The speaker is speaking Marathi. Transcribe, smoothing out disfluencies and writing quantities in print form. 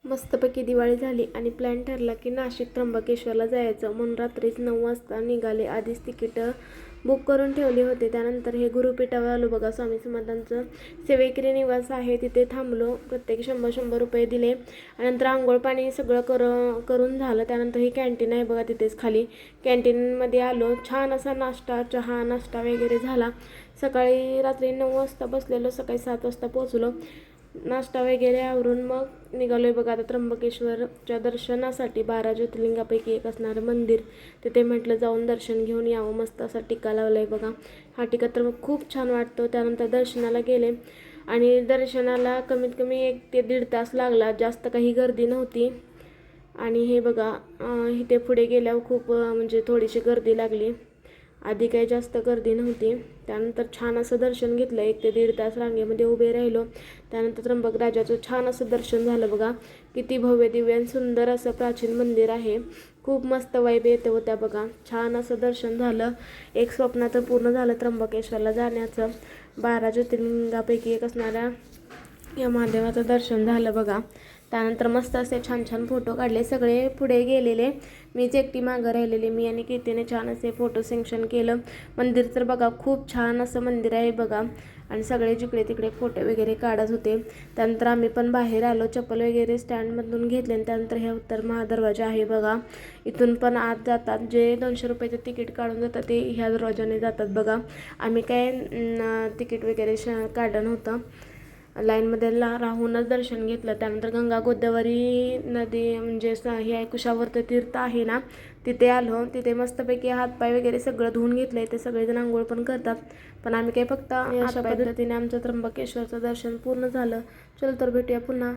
मस्तपैकी दिवाळी झाली आणि प्लॅन ठरला की नाशिक त्र्यंबकेश्वरला जायचं म्हणून रात्रीच 9 वाजता निघाले. आधीच तिकीट बुक करून ठेवले होते. त्यानंतर हे गुरुपीठावर आलो बघा. स्वामी समर्थांचं सेवेकरी निवास आहे, तिथे थांबलो. प्रत्येक 100-100 रुपये दिले. नंतर आंघोळ पाणी सगळं करून झालं. त्यानंतर ही कॅन्टीन आहे बघा, तिथेच खाली कॅन्टीनमध्ये आलो. छान असा नाश्ता, चहा नाश्ता वगैरे झाला. रात्री 9 वाजता बसलेलो, सकाळी 7 वाजता पोहोचलो. नाश्ता वगैरे आवरून मग निघालोय बघा आता त्र्यंबकेश्वरच्या दर्शनासाठी. 12 ज्योतिर्लिंगापैकी एक असणारं मंदिर, तिथे म्हटलं जाऊन दर्शन घेऊन यावं. मस्त असा टिक्का लावलाय बघा. हा टिक्का तर मग खूप छान वाटतो. त्यानंतर दर्शनाला गेले आणि दर्शनाला कमीत कमी 1 ते 1.5 तास लागला. जास्त काही गर्दी नव्हती. आणि हे बघा, इथे पुढे गेल्यावर खूप म्हणजे थोडीशी गर्दी लागली. आधी काही जास्त गर्दी नव्हती. त्यानंतर छान असं दर्शन घेतलं. 1 ते 1.5 तास रांगेमध्ये उभे राहिलो. त्यानंतर त्र्यंबकराजाचं छान असं दर्शन झालं बघा. किती भव्य दिव्य आणि सुंदर असं प्राचीन मंदिर आहे. खूप मस्त वाईब येते होत्या बघा. छान असं दर्शन झालं. एक स्वप्न तर पूर्ण झालं त्र्यंबकेश्वरला जाण्याचं. 12 ज्योतिर्लिंगापैकी एक असणाऱ्या या महादेवाचं दर्शन झालं बघा. त्यानंतर मस्त असे छान छान फोटो काढले. सगळे पुढे गेलेले, मीच एकटी मागं राहिलेले. मी आणि कीर्तीने छान असे फोटो सेक्शन केलं. मंदिर तर बघा खूप छान असं मंदिर आहे बघा. आणि सगळे जिकडे तिकडे फोटो वगैरे काढत होते. त्यानंतर आम्ही पण बाहेर आलो. चप्पल वगैरे स्टँडमधून घेतले. आणि त्यानंतर हे उत्तर महादरवाजा आहे बघा. इथून पण आत जातात. जे 200 रुपयाचं तिकीट काढून जातात ते ह्या दरवाजाने जातात बघा. आम्ही काय तिकीट वगैरे काढलं नव्हतं. लाईनमध्ये राहूनच दर्शन घेतलं. त्यानंतर गंगा गोदावरी नदी म्हणजे हे आहे, कुशावर्त तीर्थ आहे ना, तिथे आलो. तिथे मस्तपैकी हातपाय वगैरे सगळं धुवून घेतलं. ते सगळेजण आंघोळ पण करतात, पण आम्ही काही फक्त अशा पद्धतीने आमचं त्र्यंबकेश्वरचं दर्शन पूर्ण झालं. चल तर भेटूया पुन्हा.